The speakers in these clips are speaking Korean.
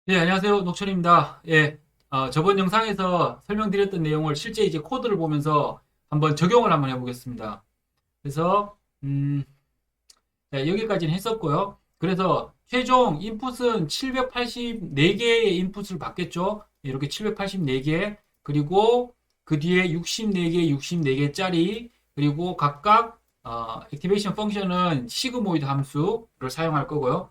예, 안녕하세요. 녹철입니다. 예, 저번 영상에서 설명드렸던 내용을 실제 이제 코드를 보면서 한번 적용을 한번 해보겠습니다. 그래서, 네, 여기까지는 했었고요. 그래서 최종 인풋은 784개의 인풋을 받겠죠. 이렇게 784개, 그리고 그 뒤에 64개, 64개짜리, 그리고 각각, 액티베이션 펑션은 시그모이드 함수를 사용할 거고요.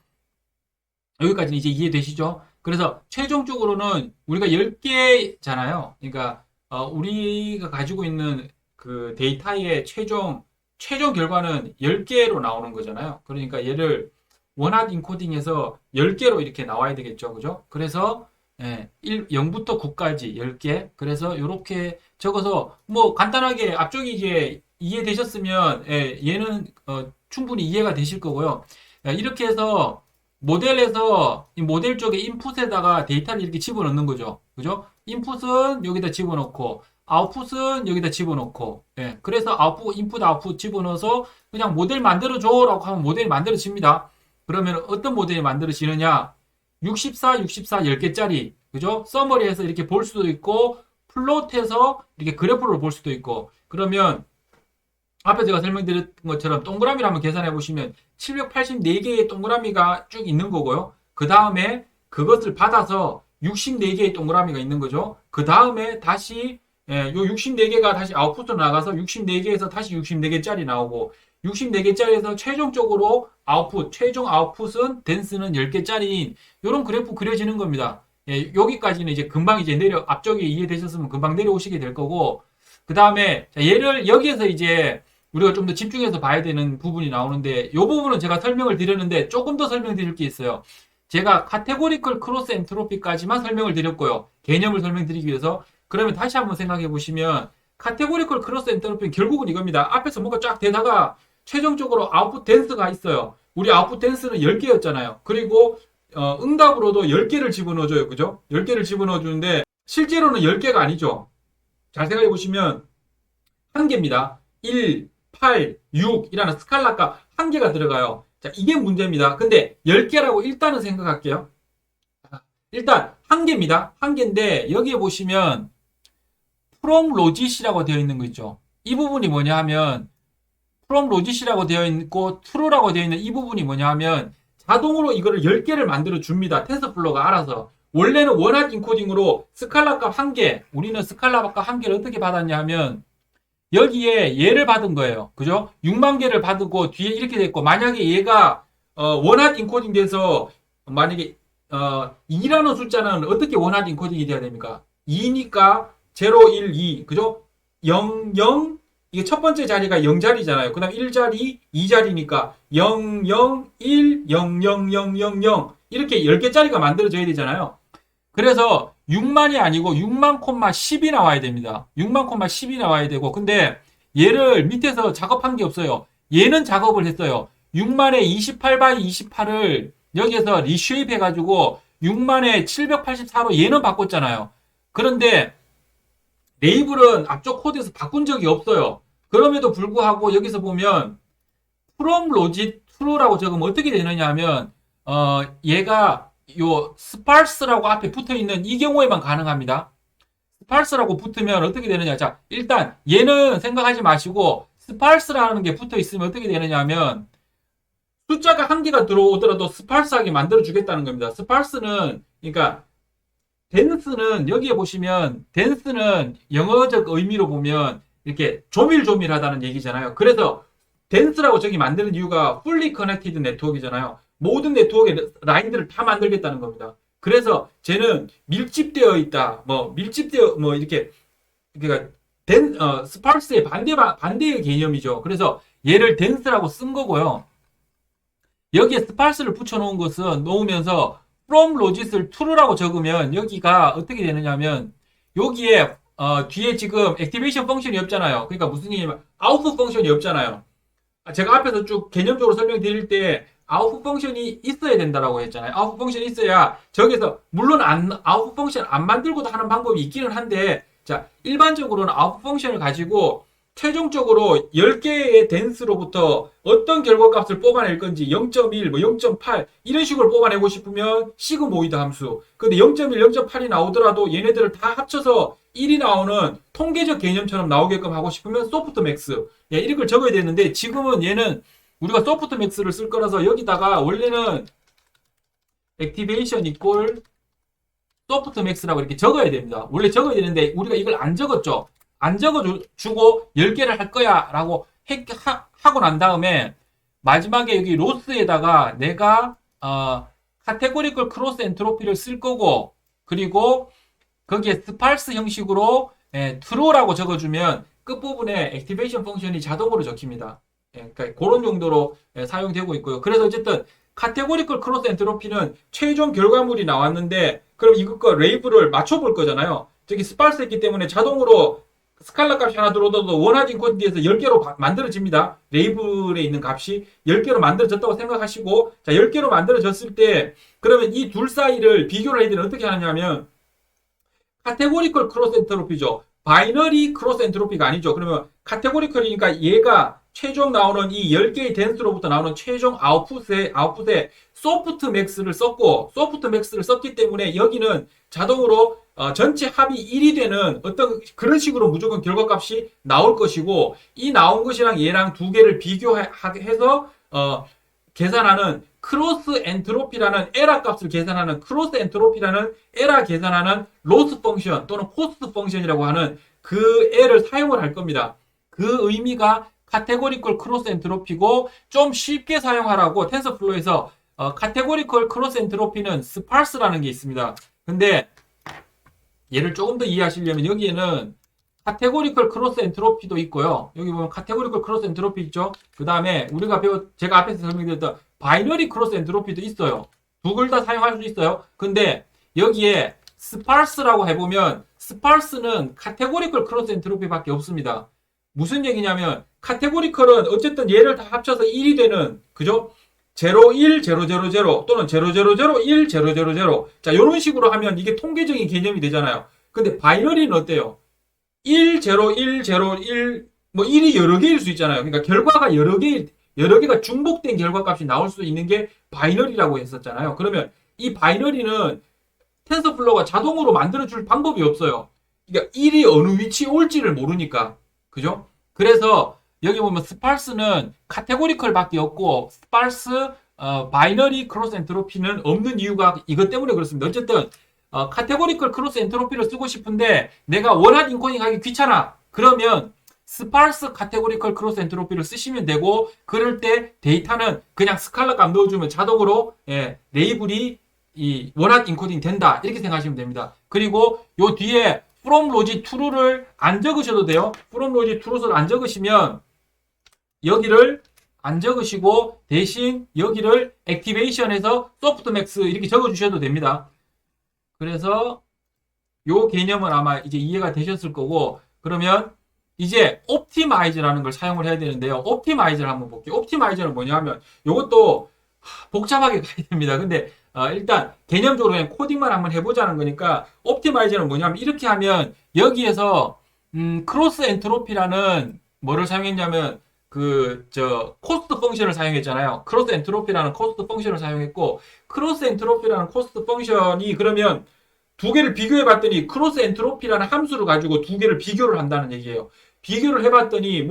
여기까지는 이제 이해되시죠? 그래서 최종적으로는 우리가 10개잖아요. 그러니까 우리가 가지고 있는 그 데이터의 최종 결과는 10개로 나오는 거잖아요. 그러니까 얘를 원핫 인코딩해서 10개로 이렇게 나와야 되겠죠. 그죠? 그래서 0부터 9까지 10개. 그래서 이렇게 적어서 뭐 간단하게 앞쪽이 이제 이해되셨으면 얘는 충분히 이해가 되실 거고요. 이렇게 해서 모델에서 이 모델 쪽에 인풋에다가 데이터를 이렇게 집어넣는 거죠. 그죠? 인풋은 여기다 집어넣고 아웃풋은 여기다 집어넣고 그래서 인풋 아웃풋 집어넣어서 그냥 모델 만들어줘라고 하면 모델이 만들어집니다. 그러면 어떤 모델이 만들어지느냐? 64, 64, 10개짜리 그죠? 서머리에서 이렇게 볼 수도 있고 플롯해서 이렇게 그래프로 볼 수도 있고 그러면 앞에 제가 설명드렸던 것처럼 동그라미를 한번 계산해 보시면 784개의 동그라미가 쭉 있는 거고요. 그 다음에 그것을 받아서 64개의 동그라미가 있는 거죠. 그 다음에 다시 요 64개가 다시 아웃풋으로 나가서 64개에서 다시 64개짜리 나오고 64개짜리에서 최종적으로 최종 아웃풋은 댄스는 10개짜리인 이런 그래프 그려지는 겁니다. 여기까지는 이제 금방 이제 앞쪽에 이해되셨으면 금방 내려오시게 될 거고 그 다음에 얘를 여기에서 이제 우리가 좀 더 집중해서 봐야 되는 부분이 나오는데 이 부분은 제가 설명을 드렸는데 조금 더 설명드릴 게 있어요. 제가 카테고리컬 크로스 엔트로피까지만 설명을 드렸고요. 개념을 설명드리기 위해서 그러면 다시 한번 생각해 보시면 카테고리컬 크로스 엔트로피는 결국은 이겁니다. 앞에서 뭔가 쫙 되다가 최종적으로 아웃풋 댄스가 있어요. 우리 아웃풋 댄스는 10개였잖아요. 그리고 응답으로도 10개를 집어넣어줘요. 그죠? 10개를 집어넣어주는데 실제로는 10개가 아니죠. 잘 생각해 보시면 한 개입니다. 1, 8, 6이라는 스칼라가 한 개가 들어가요. 자, 이게 문제입니다. 근데 10개라고 일단은 생각할게요. 일단 한 개입니다. 한 개인데 여기에 보시면 from logic이라고 되어 있는 거 있죠. 이 부분이 뭐냐 하면 from logic이라고 되어 있고 true라고 되어 있는 이 부분이 뭐냐 하면 자동으로 이거를 10개를 만들어 줍니다. 텐서플로가 알아서. 원래는 원핫 인코딩으로 스칼라 값 한 개, 우리는 스칼라 값 한 개를 어떻게 받았냐 하면 여기에 얘를 받은 거예요. 그죠? 6만 개를 받고 뒤에 이렇게 됐고 만약에 얘가 원핫 인코딩 돼서 만약에 2라는 숫자는 어떻게 원핫 인코딩이 돼야 됩니까? 2니까 0, 1, 2 그죠? 0, 0 이게 첫 번째 자리가 0자리잖아요. 그 다음 1자리, 2자리니까 0, 0, 1, 0, 0, 0, 0, 0 이렇게 10개짜리가 만들어져야 되잖아요. 그래서 6만이 아니고 6만 콤마 10이 나와야 됩니다. 6만 콤마 10이 나와야 되고 근데 얘를 밑에서 작업한 게 없어요. 얘는 작업을 했어요. 6만에 28바이 28을 여기에서 리쉐입 해가지고 6만에 784로 얘는 바꿨잖아요. 그런데 레이블은 앞쪽 코드에서 바꾼 적이 없어요. 그럼에도 불구하고 여기서 보면 from logic true라고 적으면 어떻게 되느냐 하면 얘가 요 sparse라고 앞에 붙어 있는 이 경우에만 가능합니다. sparse라고 붙으면 어떻게 되느냐? 자, 일단 얘는 생각하지 마시고 sparse라는 게 붙어 있으면 어떻게 되느냐 하면 숫자가 한 개가 들어오더라도 스파르스하게 만들어 주겠다는 겁니다. 스파르스는 그러니까 댄스는 여기에 보시면 댄스는 영어적 의미로 보면 이렇게 조밀조밀하다는 얘기잖아요. 그래서 댄스라고 저기 만드는 이유가 fully connected 네트워크잖아요. 모든 네트워크의 라인들을 다 만들겠다는 겁니다. 그래서 쟤는 밀집되어 있다. 밀집되어 이렇게 그러니까 스파르스의 반대의 개념이죠. 그래서 얘를 댄스라고 쓴 거고요. 여기에 스파르스를 붙여놓은 것은 놓으면서 from logic을 true라고 적으면 여기가 어떻게 되느냐면 여기에 뒤에 지금 액티베이션 펑션이 없잖아요. 그러니까 무슨 얘기냐면 아웃풋 펑션이 없잖아요. 제가 앞에서 쭉 개념적으로 설명드릴 때 아웃풋 펑션이 있어야 된다라고 했잖아요. 아웃풋 펑션이 있어야 저기서 물론 아웃풋 펑션 안 만들고도 하는 방법이 있기는 한데 자 일반적으로는 아웃풋 펑션을 가지고 최종적으로 10개의 댄스로부터 어떤 결과값을 뽑아낼 건지 0.1, 뭐 0.8 이런 식으로 뽑아내고 싶으면 시그모이드 함수. 근데 0.1, 0.8이 나오더라도 얘네들을 다 합쳐서 1이 나오는 통계적 개념처럼 나오게끔 하고 싶으면 소프트맥스. 예, 이런 걸 적어야 되는데 지금은 얘는 우리가 소프트맥스를 쓸 거라서 여기다가 원래는 액티베이션 이꼴 소프트맥스라고 이렇게 적어야 됩니다. 원래 적어야 되는데 우리가 이걸 안 적었죠. 안 적어주고 10개를 할 거야 라고 하고 난 다음에 마지막에 여기 로스에다가 내가 카테고리컬 크로스 엔트로피를 쓸 거고 그리고 거기에 스팔스 형식으로 true라고 적어주면 끝부분에 액티베이션 펑션이 자동으로 적힙니다. 그러니까 그런 정도로 사용되고 있고요. 그래서 어쨌든 카테고리컬 크로스 엔트로피는 최종 결과물이 나왔는데 그럼 이것과 레이블을 맞춰볼 거잖아요. 저기 스팔스 했기 때문에 자동으로 스칼라 값이 하나 들어오도 원하진 코드에서 10개로 만들어집니다. 레이블에 있는 값이 10개로 만들어졌다고 생각하시고 자 10개로 만들어졌을 때 그러면 이 둘 사이를 비교를 해야 되는 어떻게 하냐면 카테고리컬 크로스 엔트로피죠. 바이너리 크로스 엔트로피가 아니죠. 그러면 카테고리컬이니까 얘가 최종 나오는 이 10개의 댄스로부터 나오는 최종 아웃풋에 소프트 맥스를 썼고 소프트 맥스를 썼기 때문에 여기는 자동으로 전체 합이 1이 되는 어떤 그런 식으로 무조건 결과값이 나올 것이고 이 나온 것이랑 얘랑 두 개를 비교해서 계산하는 크로스 엔트로피라는 에라 값을 계산하는 크로스 엔트로피라는 에라 계산하는 로스 펑션 또는 코스트 펑션이라고 하는 그 애를 사용을 할 겁니다. 그 의미가 카테고리컬 크로스 엔트로피고 좀 쉽게 사용하라고 텐서플로우에서 카테고리컬 크로스 엔트로피는 스파스라는 게 있습니다. 근데 얘를 조금 더 이해하시려면 여기에는 카테고리컬 크로스 엔트로피도 있고요. 여기 보면 카테고리컬 크로스 엔트로피 있죠. 그 다음에 우리가 제가 앞에서 설명드렸던 바이너리 크로스 엔트로피도 있어요. 두 글 다 사용할 수 있어요. 근데 여기에 스파스라고 해보면 스파스는 카테고리컬 크로스 엔트로피밖에 없습니다. 무슨 얘기냐면 카테고리컬은 어쨌든 얘를 다 합쳐서 1이 되는 그죠? 0, 1, 0, 0, 0 또는 0, 0, 0, 1, 0, 0, 0 자 이런 식으로 하면 이게 통계적인 개념이 되잖아요. 근데 바이너리는 어때요? 1, 0, 1, 0, 1, 뭐 1이 여러 개일 수 있잖아요. 그러니까 결과가 여러 개가 중복된 결과값이 나올 수 있는 게 바이너리라고 했었잖아요. 그러면 이 바이너리는 텐서플로우가 자동으로 만들어줄 방법이 없어요. 그러니까 1이 어느 위치에 올지를 모르니까. 그죠? 그래서 여기 보면 스팔스는 카테고리컬 밖에 없고 스팔스 바이너리 크로스 엔트로피는 없는 이유가 이것 때문에 그렇습니다. 어쨌든 카테고리컬 크로스 엔트로피를 쓰고 싶은데 내가 원한 인코딩 하기 귀찮아. 그러면 스팔스 카테고리컬 크로스 엔트로피를 쓰시면 되고 그럴 때 데이터는 그냥 스칼라 값 넣어주면 자동으로 레이블이 이 원한 인코딩 된다. 이렇게 생각하시면 됩니다. 그리고 요 뒤에 from logic true를 안 적으셔도 돼요. from logic true를 안 적으시면 여기를 안 적으시고 대신 여기를 액티베이션에서 소프트맥스 이렇게 적어주셔도 됩니다. 그래서 요 개념은 아마 이제 이해가 되셨을 거고 그러면 이제 옵티마이즈라는 걸 사용을 해야 되는데요. 옵티마이즈를 한번 볼게요. 옵티마이즈는 뭐냐면 이것도 복잡하게 가야 됩니다. 근데 일단 개념적으로 그냥 코딩만 한번 해보자는 거니까 옵티마이저는 뭐냐면 이렇게 하면 여기에서 크로스 엔트로피라는 뭐를 사용했냐면 코스트 펑션을 사용했잖아요. 크로스 엔트로피라는 코스트 펑션을 사용했고 크로스 엔트로피라는 코스트 펑션이 그러면 두 개를 비교해 봤더니 크로스 엔트로피라는 함수를 가지고 두 개를 비교를 한다는 얘기예요. 비교를 해봤더니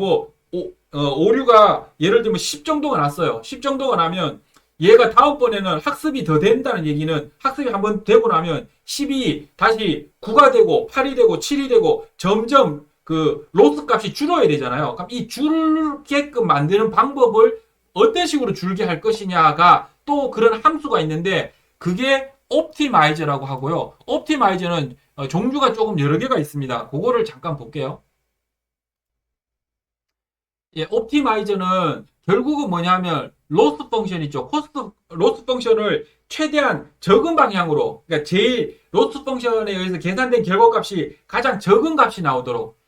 오류가 예를 들면 10 정도가 났어요. 10 정도가 나면 얘가 다음번에는 학습이 더 된다는 얘기는 학습이 한번 되고 나면 10이 다시 9가 되고 8이 되고 7이 되고 점점 그 로스 값이 줄어야 되잖아요. 그럼 이 줄게끔 만드는 방법을 어떤 식으로 줄게 할 것이냐가 또 그런 함수가 있는데 그게 옵티마이저라고 하고요. 옵티마이저는 종류가 조금 여러 개가 있습니다. 그거를 잠깐 볼게요. 예, 옵티마이저는 결국은 뭐냐면 로스 펑션 있죠. 로스 펑션을 최대한 적은 방향으로 그러니까 제일 로스 펑션에 의해서 계산된 결과값이 가장 적은 값이 나오도록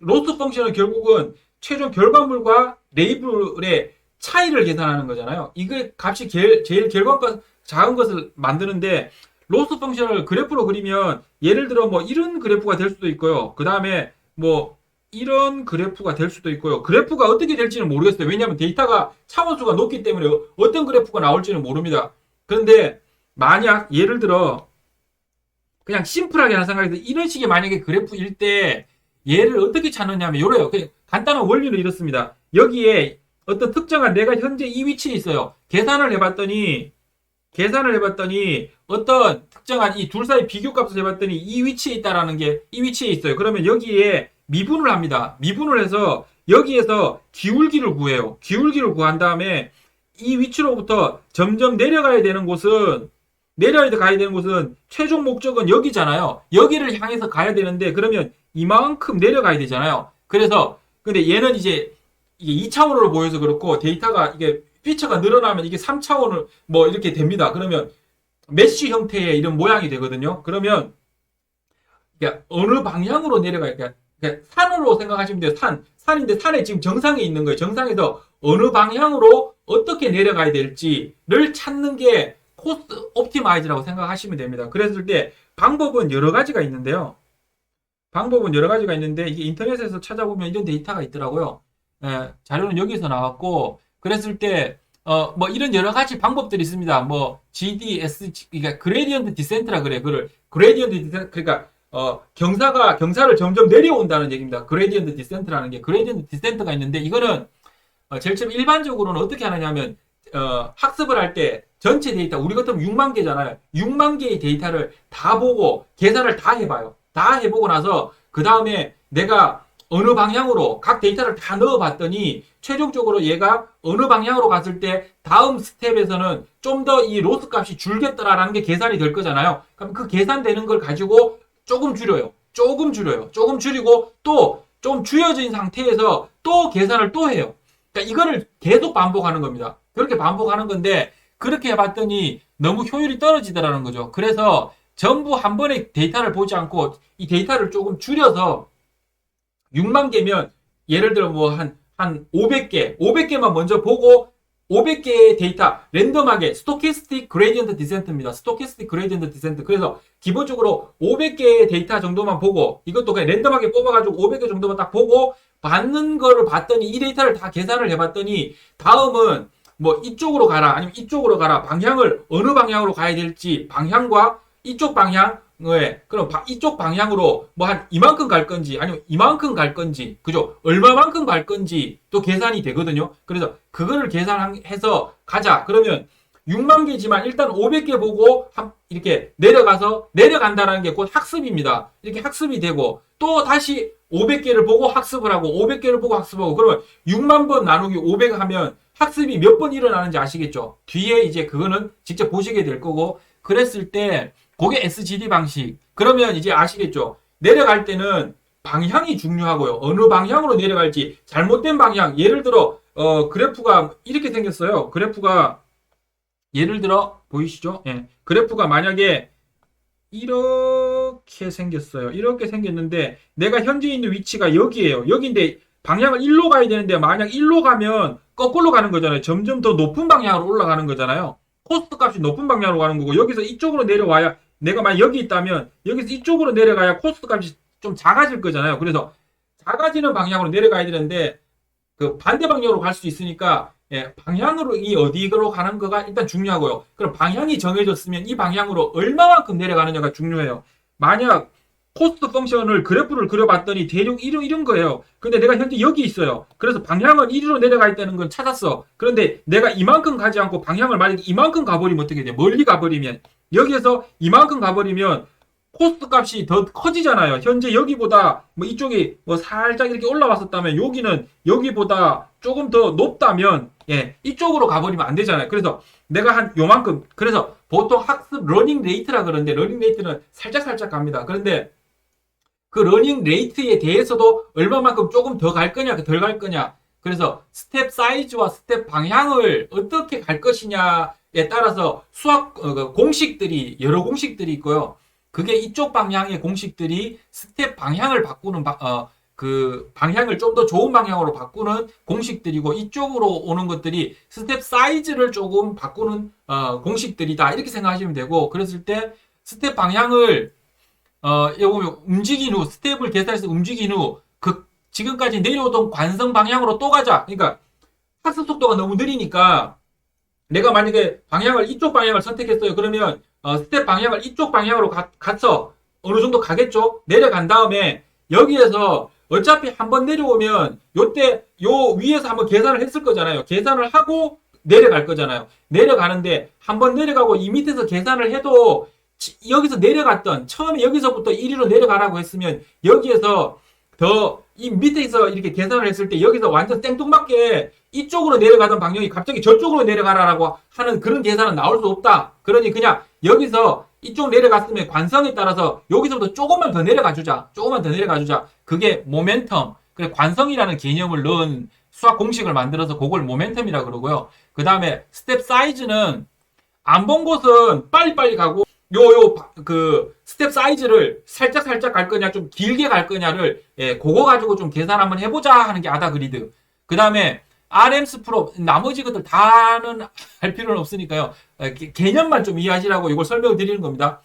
로스 펑션은 결국은 최종 결과물과 레이블의 차이를 계산하는 거잖아요. 이게 값이 제일 결과값 작은 것을 만드는데 로스 펑션을 그래프로 그리면 예를 들어 뭐 이런 그래프가 될 수도 있고요. 그 다음에 뭐 이런 그래프가 될 수도 있고요. 그래프가 어떻게 될지는 모르겠어요. 왜냐하면 데이터가 차원수가 높기 때문에 어떤 그래프가 나올지는 모릅니다. 그런데 만약 예를 들어 그냥 심플하게 하는 생각에서 이런 식의 만약에 그래프일 때 얘를 어떻게 찾느냐면 요래요. 그냥 간단한 원리는 이렇습니다. 여기에 어떤 특정한 내가 현재 이 위치에 있어요. 계산을 해봤더니 어떤 특정한 이 둘 사이 비교값을 해봤더니 이 위치에 있다라는 게 이 위치에 있어요. 그러면 여기에 미분을 합니다. 미분을 해서 여기에서 기울기를 구해요. 기울기를 구한 다음에 이 위치로부터 점점 내려가야 되는 곳은 최종 목적은 여기잖아요. 여기를 향해서 가야 되는데 그러면 이만큼 내려가야 되잖아요. 그래서 근데 얘는 이제 이게 2차원으로 보여서 그렇고 데이터가 이게 피처가 늘어나면 이게 3차원을 뭐 이렇게 됩니다. 그러면 메쉬 형태의 이런 모양이 되거든요. 그러면 어느 방향으로 내려갈까? 그러니까 산으로 생각하시면 돼요. 산인데 산에 지금 정상에 있는 거예요. 정상에서 어느 방향으로 어떻게 내려가야 될지를 찾는 게 코스트 옵티마이즈라고 생각하시면 됩니다. 그랬을 때 방법은 여러 가지가 있는데요. 이게 인터넷에서 찾아보면 이런 데이터가 있더라고요. 자료는 여기서 나왔고, 그랬을 때, 뭐 이런 여러 가지 방법들이 있습니다. 뭐, GDS, 그러니까 그레디언트 디센트라 그래. 그레디언트 디센트, 그러니까, 경사를 점점 내려온다는 얘기입니다. 그레디언트 디센트라는 게, 그레디언트 디센트가 있는데, 이거는, 제일 처음 일반적으로는 어떻게 하느냐면, 학습을 할 때 전체 데이터, 우리 같으면 6만 개잖아요. 6만 개의 데이터를 다 보고 계산을 다 해봐요. 다 해보고 나서 그 다음에 내가 어느 방향으로 각 데이터를 다 넣어봤더니 최종적으로 얘가 어느 방향으로 갔을 때 다음 스텝에서는 좀 더 이 로스 값이 줄겠더라라는 게 계산이 될 거잖아요. 그럼 그 계산되는 걸 가지고 조금 줄여요. 조금 줄이고 또 좀 줄여진 상태에서 또 계산을 또 해요. 그러니까 이거를 계속 반복하는 겁니다. 그렇게 반복하는 건데 그렇게 해봤더니 너무 효율이 떨어지더라는 거죠. 그래서 전부 한 번에 데이터를 보지 않고 이 데이터를 조금 줄여서 6만 개면 예를 들어 뭐 한 500개만 먼저 보고 500개의 데이터 랜덤하게 스토캐스틱 그레디언트 디센트입니다. 스토캐스틱 그레디언트 디센트. 그래서 기본적으로 500개의 데이터 정도만 보고 이것도 그냥 랜덤하게 뽑아가지고 500개 정도만 딱 보고 받는 거를 봤더니 이 데이터를 다 계산을 해봤더니 다음은 뭐 이쪽으로 가라 아니면 이쪽으로 가라 방향을 어느 방향으로 가야 될지 방향과 이쪽 방향 그럼 이쪽 방향으로 뭐 한 이만큼 갈 건지 아니면 이만큼 갈 건지 그죠? 얼마만큼 갈 건지 또 계산이 되거든요. 그래서 그거를 계산해서 가자. 그러면 6만 개지만 일단 500개 보고 이렇게 내려간다는 게 곧 학습입니다. 이렇게 학습이 되고 또 다시 500개를 보고 학습을 하고 500개를 보고 학습하고 그러면 6만 번 나누기 500 하면 학습이 몇 번 일어나는지 아시겠죠? 뒤에 이제 그거는 직접 보시게 될 거고 그랬을 때 그게 SGD 방식. 그러면 이제 아시겠죠? 내려갈 때는 방향이 중요하고요. 어느 방향으로 내려갈지 잘못된 방향. 예를 들어 그래프가 이렇게 생겼어요. 그래프가 예를 들어 보이시죠? 예. 그래프가 만약에 이렇게 생겼어요. 이렇게 생겼는데 내가 현재 있는 위치가 여기예요. 여기인데 방향을 일로 가야 되는데 만약 일로 가면 거꾸로 가는 거잖아요. 점점 더 높은 방향으로 올라가는 거잖아요. 코스트 값이 높은 방향으로 가는 거고 여기서 이쪽으로 내려와야 내가 만약 여기 있다면 여기서 이쪽으로 내려가야 코스트 값이 좀 작아질 거잖아요. 그래서 작아지는 방향으로 내려가야 되는데 그 반대 방향으로 갈 수 있으니까 예, 방향으로 이 어디로 가는 거가 일단 중요하고요. 그럼 방향이 정해졌으면 이 방향으로 얼마만큼 내려가느냐가 중요해요. 만약 코스트 펑션을 그래프를 그려봤더니 대략 이런 거예요. 근데 내가 현재 여기 있어요. 그래서 방향은 이리로 내려가 있다는 건 찾았어. 그런데 내가 이만큼 가지 않고 방향을 만약에 이만큼 가버리면 어떻게 돼? 멀리 가버리면 여기에서 이만큼 가버리면 코스트 값이 더 커지잖아요. 현재 여기보다 뭐 이쪽이 뭐 살짝 이렇게 올라왔었다면 여기는 여기보다 조금 더 높다면 예, 이쪽으로 가버리면 안 되잖아요. 그래서 내가 한 요만큼 그래서 보통 학습 러닝 레이트라 그러는데 러닝 레이트는 살짝 갑니다. 그런데 그 러닝 레이트에 대해서도 얼마만큼 조금 더 갈 거냐 덜 갈 거냐 그래서 스텝 사이즈와 스텝 방향을 어떻게 갈 것이냐에 따라서 수학 공식들이 여러 공식들이 있고요. 그게 이쪽 방향의 공식들이 스텝 방향을 바꾸는 그 방향을 좀 더 좋은 방향으로 바꾸는 공식들이고 이쪽으로 오는 것들이 스텝 사이즈를 조금 바꾸는 공식들이다 이렇게 생각하시면 되고 그랬을 때 스텝 방향을 여기 보면 움직인 후 스텝을 계산해서 움직인 후 그 지금까지 내려오던 관성 방향으로 또 가자. 그러니까 학습 속도가 너무 느리니까 내가 만약에 이쪽 방향을 선택했어요. 그러면 스텝 방향을 이쪽 방향으로 가서 어느 정도 가겠죠? 내려간 다음에 여기에서 어차피 한번 내려오면 요때 요 위에서 한번 계산을 했을 거잖아요. 계산을 하고 내려갈 거잖아요. 내려가는데 한번 내려가고 이 밑에서 계산을 해도 여기서 내려갔던 처음에 여기서부터 1위로 내려가라고 했으면 여기에서 이 밑에서 이렇게 계산을 했을 때 여기서 완전 생뚱맞게 이쪽으로 내려가던 방향이 갑자기 저쪽으로 내려가라고 하는 그런 계산은 나올 수 없다. 그러니 그냥 여기서 이쪽 내려갔으면 관성에 따라서 여기서부터 조금만 더 내려가 주자. 조금만 더 내려가 주자. 그게 모멘텀. 그래 관성이라는 개념을 넣은 수학 공식을 만들어서 그걸 모멘텀이라 그러고요. 그 다음에 스텝 사이즈는 안 본 곳은 빨리빨리 가고 그 스텝 사이즈를 살짝 갈 거냐 좀 길게 갈 거냐를 그거 가지고 좀 계산 한번 해보자 하는 게 아다 그리드. 그 다음에 RMS 프로 나머지 것들 다는 할 필요는 없으니까요. 개념만 좀 이해하시라고 이걸 설명을 드리는 겁니다.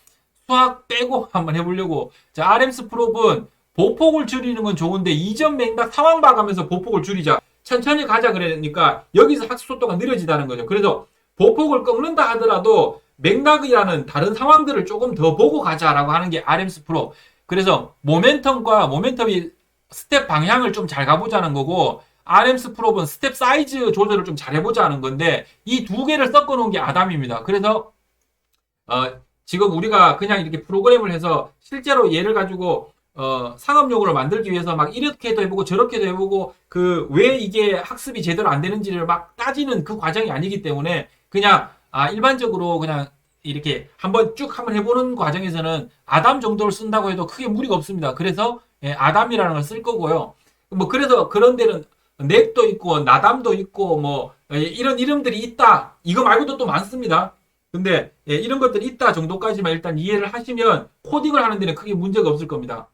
수학 빼고 한번 해보려고. 자, RMS 프로는 보폭을 줄이는 건 좋은데 이전 맥락 상황 봐가면서 보폭을 줄이자. 천천히 가자 그러니까 여기서 학습 속도가 느려지다는 거죠. 그래서 보폭을 꺾는다 하더라도 맥락이라는 다른 상황들을 조금 더 보고 가자라고 하는 게 RMS 프로. 그래서 모멘텀이 스텝 방향을 좀 잘 가보자는 거고 RMS 프로는 스텝 사이즈 조절을 좀 잘 해보자는 건데 이 두 개를 섞어 놓은 게 아담입니다. 그래서 지금 우리가 그냥 이렇게 프로그램을 해서 실제로 얘를 가지고 상업용으로 만들기 위해서 막 이렇게도 해보고 저렇게도 해보고 왜 이게 학습이 제대로 안 되는지를 막 따지는 그 과정이 아니기 때문에 그냥 일반적으로 그냥 이렇게 한번 해보는 과정에서는 아담 정도를 쓴다고 해도 크게 무리가 없습니다. 그래서 아담이라는 걸 쓸 거고요. 뭐 그래서 그런 데는 넥도 있고 나담도 있고 뭐 이런 이름들이 있다. 이거 말고도 또 많습니다. 근데 이런 것들이 있다 정도까지만 일단 이해를 하시면 코딩을 하는 데는 크게 문제가 없을 겁니다.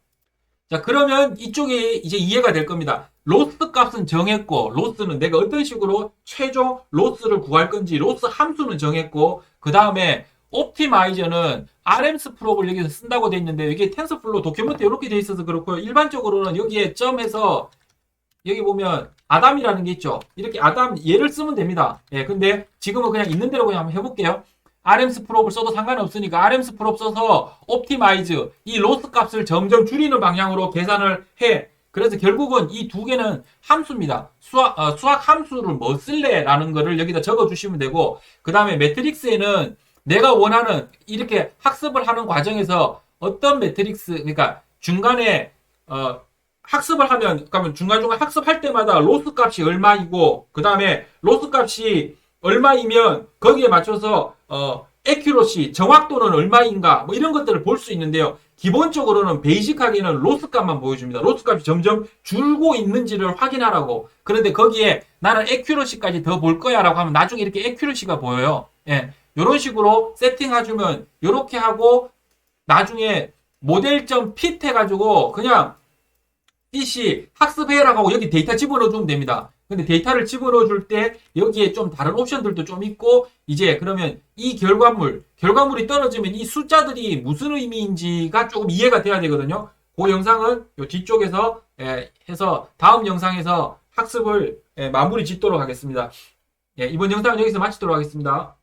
자, 그러면 이쪽이 이제 이해가 될 겁니다. 로스 값은 정했고, 로스는 내가 어떤 식으로 최종 로스를 구할 건지, 로스 함수는 정했고, 그 다음에 옵티마이저는 RMS 프로를 여기서 쓴다고 돼 있는데, 이게 텐서플로우 도큐멘트에 이렇게 돼 있어서 그렇고요. 일반적으로는 여기에 점에서, 여기 보면 아담이라는 게 있죠. 이렇게 얘를 쓰면 됩니다. 근데 지금은 그냥 있는 대로 그냥 한번 해볼게요. RMS 프롭을 써도 상관이 없으니까 RMS 프롭 써서 옵티마이즈 이 로스 값을 점점 줄이는 방향으로 계산을 해. 그래서 결국은 이 두 개는 함수입니다. 수학 함수를 뭐 쓸래라는 거를 여기다 적어 주시면 되고 그 다음에 매트릭스에는 내가 원하는 이렇게 학습을 하는 과정에서 어떤 매트릭스 그러니까 중간에 학습을 하면 그러면 중간중간 학습할 때마다 로스 값이 얼마이고 그 다음에 로스 값이 얼마이면 거기에 맞춰서 에큐러시 정확도는 얼마인가 뭐 이런 것들을 볼 수 있는데요. 기본적으로는 베이직하게는 로스 값만 보여줍니다. 로스 값이 점점 줄고 있는지를 확인하라고. 그런데 거기에 나는 에큐러시까지 더 볼 거야 라고 하면 나중에 이렇게 에큐러시가 보여요. 이런 식으로 세팅해주면 이렇게 하고 나중에 모델.점 fit 해가지고 그냥 PC 학습해라고 하고 여기 데이터 집어넣어주면 됩니다. 근데 데이터를 집어넣어 줄 때 여기에 좀 다른 옵션들도 좀 있고 이제 그러면 이 결과물이 떨어지면 이 숫자들이 무슨 의미인지가 조금 이해가 돼야 되거든요. 그 영상은 요 뒤쪽에서 해서 다음 영상에서 학습을 마무리 짓도록 하겠습니다. 이번 영상은 여기서 마치도록 하겠습니다.